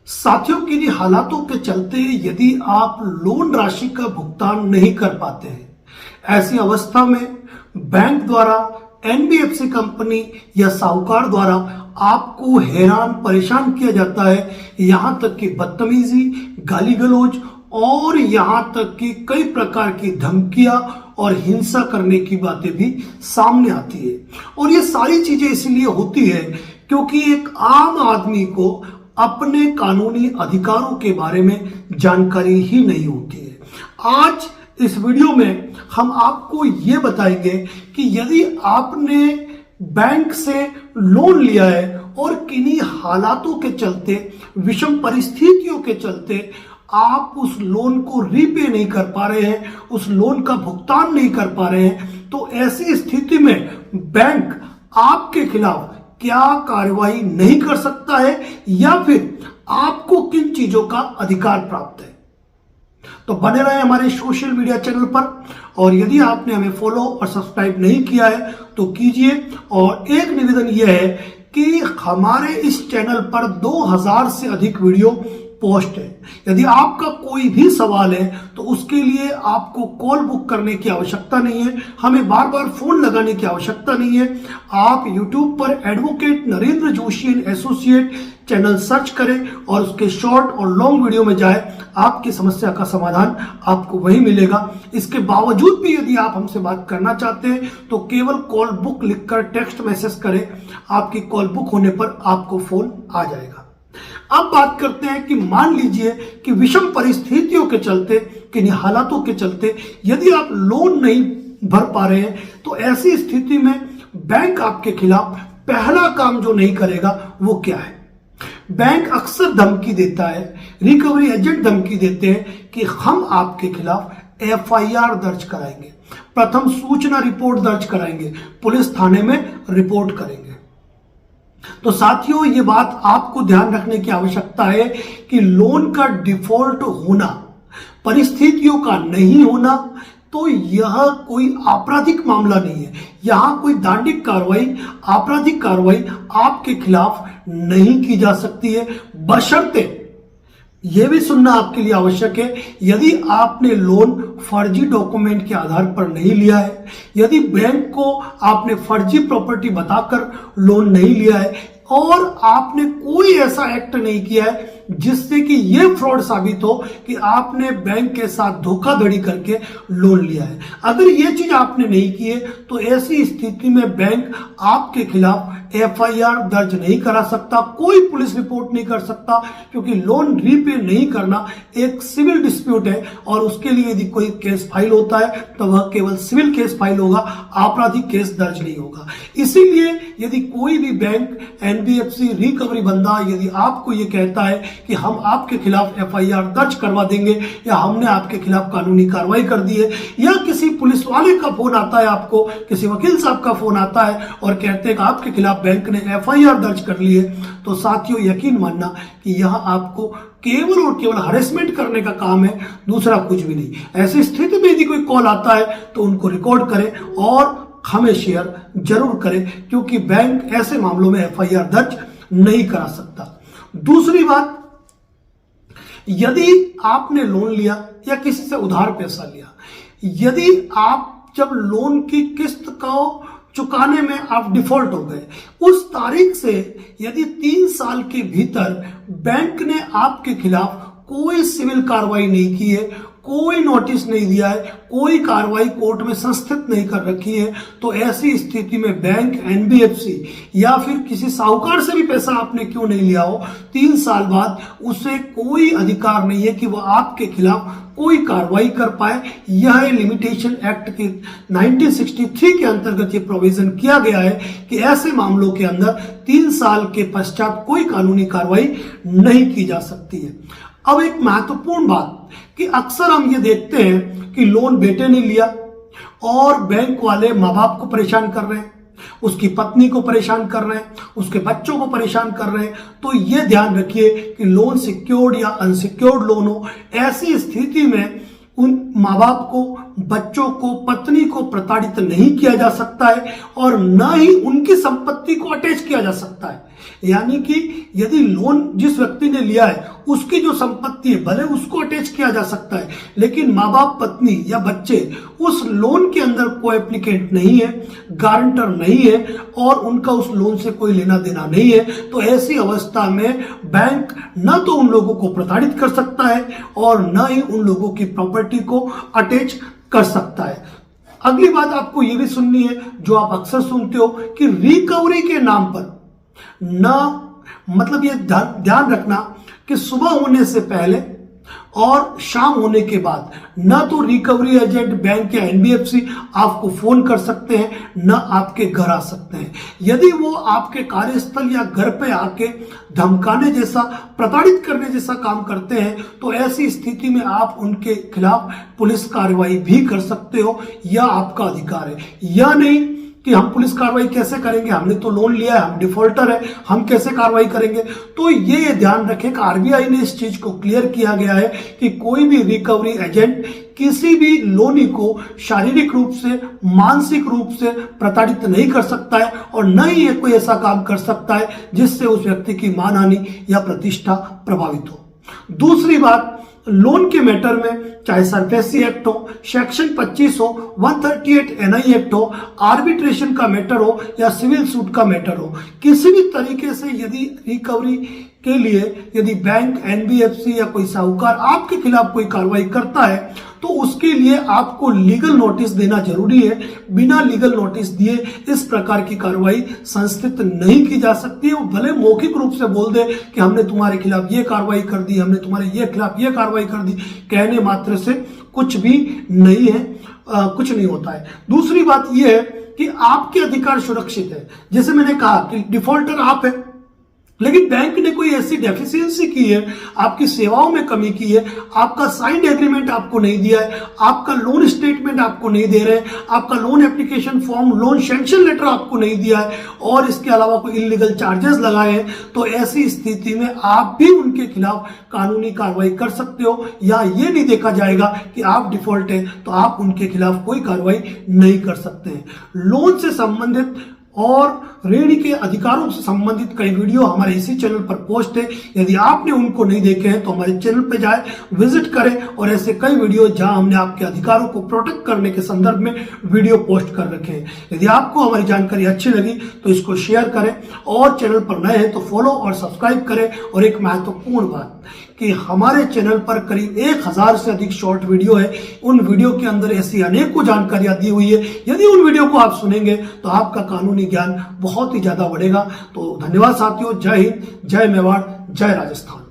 साथियों, किन्हीं हालातों के चलते यदि आप लोन राशि का भुगतान नहीं कर पाते हैं, ऐसी अवस्था में बैंक द्वारा, एनबीएफसी कंपनी या साहूकार द्वारा आपको हैरान परेशान किया जाता है। यहां तक कि बदतमीजी, गाली गलौज और यहां तक कि कई प्रकार की धमकियां और हिंसा करने की बातें भी सामने आती है। और ये सारी चीजें इसलिए होती है क्योंकि एक आम आदमी को अपने कानूनी अधिकारों के बारे में जानकारी ही नहीं होती है। आज इस वीडियो में हम आपको ये बताएंगे कि यदि आपने बैंक से लोन लिया है और किन्हीं हालातों के चलते, विषम परिस्थितियों के चलते आप उस लोन को रीपे नहीं कर पा रहे हैं, उस लोन का भुगतान नहीं कर पा रहे हैं, तो ऐसी स्थिति में बैंक आपके खिलाफ क्या कार्रवाई नहीं कर सकता है या फिर आपको किन चीजों का अधिकार प्राप्त है। तो बने रहे हमारे सोशल मीडिया चैनल पर, और यदि आपने हमें फॉलो और सब्सक्राइब नहीं किया है तो कीजिए। और एक निवेदन यह है कि हमारे इस चैनल पर 2000 से अधिक वीडियो पोस्ट है। यदि आपका कोई भी सवाल है तो उसके लिए आपको कॉल बुक करने की आवश्यकता नहीं है, हमें बार बार फोन लगाने की आवश्यकता नहीं है। आप YouTube पर advocate Narendra Joshi and associate channel search करें और उसके शॉर्ट और लॉन्ग वीडियो में जाए, आपकी समस्या का समाधान आपको वही मिलेगा। इसके बावजूद भी यदि आप हमसे बात करना चाहते हैं तो केवल कॉल बुक लिखकर टेक्स्ट मैसेज करें, आपकी कॉल बुक होने पर आपको फोन आ जाएगा। अब बात करते हैं कि मान लीजिए कि विषम परिस्थितियों के चलते, किन्हीं हालातों के चलते यदि आप लोन नहीं भर पा रहे हैं, तो ऐसी स्थिति में बैंक आपके खिलाफ पहला काम जो नहीं करेगा वो क्या है। बैंक अक्सर धमकी देता है, रिकवरी एजेंट धमकी देते हैं कि हम आपके खिलाफ एफआईआर दर्ज कराएंगे, प्रथम सूचना रिपोर्ट दर्ज कराएंगे, पुलिस थाने में रिपोर्ट करेंगे। तो साथियों, ये बात आपको ध्यान रखने की आवश्यकता है कि लोन का डिफॉल्ट होना, परिस्थितियों का नहीं होना, तो यह कोई आपराधिक मामला नहीं है। यहां कोई दंडिक कार्रवाई, आपराधिक कार्रवाई आपके खिलाफ नहीं की जा सकती है, बशर्ते यह भी सुनना आपके लिए आवश्यक है, यदि आपने लोन फर्जी डॉक्यूमेंट के आधार पर नहीं लिया है, यदि बैंक को आपने फर्जी प्रॉपर्टी बताकर लोन नहीं लिया है और आपने कोई ऐसा एक्ट नहीं किया है जिससे कि यह फ्रॉड साबित हो कि आपने बैंक के साथ धोखाधड़ी करके लोन लिया है। अगर यह चीज आपने नहीं की है तो ऐसी स्थिति में बैंक आपके खिलाफ एफआईआर दर्ज नहीं करा सकता, कोई पुलिस रिपोर्ट नहीं कर सकता, क्योंकि लोन रीपे नहीं करना एक सिविल डिस्प्यूट है और उसके लिए यदि कोई केस फाइल होता है तो वह केवल सिविल केस फाइल होगा, आपराधिक केस दर्ज नहीं होगा। इसीलिए यदि कोई भी बैंक, एनबीएफसी, रिकवरी बंदा यदि आपको यह कहता है कि हम आपके खिलाफ एफआईआर दर्ज करवा देंगे या हमने आपके खिलाफ कानूनी कार्रवाई कर दी है, या किसी पुलिस वाले का फोन आता है, आपको किसी वकील साहब का फोन आता है और कहते हैं कि आपके खिलाफ बैंक ने एफआईआर दर्ज कर ली है, तो साथियों यकीन मानना कि यह आपको केवल और केवल हरेसमेंट करने का काम है, दूसरा कुछ भी नहीं। ऐसी स्थिति में यदि कोई कॉल आता है तो उनको रिकॉर्ड करें और हमें शेयर जरूर करें, क्योंकि बैंक ऐसे मामलों में एफआईआर दर्ज नहीं करा सकता। दूसरी बात, यदि आपने लोन लिया या किसी से उधार पैसा लिया, यदि आप जब लोन की किस्त को चुकाने में आप डिफॉल्ट हो गए, उस तारीख से यदि 3 साल के भीतर बैंक ने आपके खिलाफ कोई सिविल कार्रवाई नहीं की है, कोई नोटिस नहीं दिया है, कोई कार्रवाई कोर्ट में संस्थित नहीं कर रखी है, तो ऐसी स्थिति में बैंक, एनबीएफसी या फिर किसी साहूकार से भी पैसा आपने क्यों नहीं लिया हो, 3 साल बाद उसे कोई अधिकार नहीं है कि वह आपके खिलाफ कोई कार्रवाई कर पाए। यह लिमिटेशन एक्ट के 1963 के अंतर्गत यह प्रोविजन किया गया है कि ऐसे मामलों के अंदर 3 साल के पश्चात कोई कानूनी कार्रवाई नहीं की जा सकती है। अब एक महत्वपूर्ण बात कि अक्सर हम ये देखते हैं कि लोन बेटे ने लिया और बैंक वाले माँ बाप को परेशान कर रहे हैं, उसकी पत्नी को परेशान कर रहे हैं, उसके बच्चों को परेशान कर रहे हैं। तो ये ध्यान रखिए कि लोन सिक्योर्ड या अनसिक्योर्ड लोन हो, ऐसी स्थिति में उन माँ बाप को, बच्चों को, पत्नी को प्रताड़ित नहीं किया जा सकता है और न ही उनकी संपत्ति को अटैच किया जा सकता है। यानी कि यदि लोन जिस व्यक्ति ने लिया है उसकी जो संपत्ति है भले उसको अटैच किया जा सकता है, लेकिन माँ बाप, पत्नी या बच्चे उस लोन के अंदर कोई एप्लीकेंट नहीं है, गारंटर नहीं है और उनका उस लोन से कोई लेना देना नहीं है, तो ऐसी अवस्था में बैंक न तो उन लोगों को प्रताड़ित कर सकता है और न ही उन लोगों की प्रॉपर्टी को अटैच कर सकता है। अगली बात आपको यह भी सुननी है जो आप अक्सर सुनते हो कि रिकवरी के नाम पर न, मतलब ये ध्यान रखना कि सुबह होने से पहले और शाम होने के बाद न तो रिकवरी एजेंट बैंक या एनबीएफसी आपको फोन कर सकते हैं, न आपके घर आ सकते हैं। यदि वो आपके कार्यस्थल या घर पे आके धमकाने जैसा, प्रताड़ित करने जैसा काम करते हैं तो ऐसी स्थिति में आप उनके खिलाफ पुलिस कार्रवाई भी कर सकते हो, यह आपका अधिकार है। या नहीं कि हम पुलिस कार्रवाई कैसे करेंगे, हमने तो लोन लिया है, हम डिफॉल्टर है, हम कैसे कार्रवाई करेंगे। तो ये ध्यान रखें कि आरबीआई ने इस चीज को क्लियर किया गया है कि कोई भी रिकवरी एजेंट किसी भी लोनी को शारीरिक रूप से, मानसिक रूप से प्रताड़ित नहीं कर सकता है और न ही ये कोई ऐसा काम कर सकता है जिससे उस व्यक्ति की मानहानि या प्रतिष्ठा प्रभावित हो। दूसरी बात, लोन के मैटर में चाहे सरफेसी एक्ट हो, सेक्शन 25 हो, 138 एनआई एक्ट हो, आर्बिट्रेशन का मैटर हो या सिविल सूट का मैटर हो, किसी भी तरीके से यदि रिकवरी के लिए यदि बैंक, एनबीएफसी या कोई साहूकार आपके खिलाफ कोई कार्रवाई करता है तो उसके लिए आपको लीगल नोटिस देना जरूरी है। बिना लीगल नोटिस दिए इस प्रकार की कार्रवाई संस्थित नहीं की जा सकती है। वो भले मौखिक रूप से बोल दे कि हमने तुम्हारे खिलाफ ये कार्रवाई कर दी, हमने तुम्हारे ये खिलाफ ये कार्रवाई कर दी, कहने मात्र से कुछ भी नहीं है, कुछ नहीं होता है। दूसरी बात यह है कि आपके अधिकार सुरक्षित है। जैसे मैंने कहा कि डिफॉल्टर आप है, लेकिन बैंक ने कोई ऐसी डेफिशिएंसी की है, आपकी सेवाओं में कमी की है, आपका साइंड एग्रीमेंट आपको नहीं दिया है, आपका लोन स्टेटमेंट आपको नहीं दे रहे, आपका loan application form, loan sanction letter आपको नहीं दिया है और इसके अलावा कोई इलीगल चार्जेस लगाए हैं, तो ऐसी स्थिति में आप भी उनके खिलाफ कानूनी कार्रवाई कर सकते हो। या ये नहीं देखा जाएगा कि आप डिफॉल्ट है तो आप उनके खिलाफ कोई कार्रवाई नहीं कर सकते हैं। लोन से संबंधित और ऋण के अधिकारों से संबंधित कई वीडियो हमारे इसी चैनल पर पोस्ट है। यदि आपने उनको नहीं देखे हैं तो हमारे चैनल पर जाए, विजिट करें और ऐसे कई वीडियो जहां हमने आपके अधिकारों को प्रोटेक्ट करने के संदर्भ में वीडियो पोस्ट कर रखे हैं। यदि आपको हमारी जानकारी अच्छी लगी तो इसको शेयर करें और चैनल पर नए हैं तो फॉलो और सब्सक्राइब करें। और एक महत्वपूर्ण बात कि हमारे चैनल पर करीब 1000 से अधिक शॉर्ट वीडियो है। उन वीडियो के अंदर ऐसी अनेकों जानकारियां दी हुई है। यदि उन वीडियो को आप सुनेंगे तो आपका कानूनी ज्ञान बहुत ही ज्यादा बढ़ेगा। तो धन्यवाद साथियों। जय हिंद, जय मेवाड़, जय राजस्थान।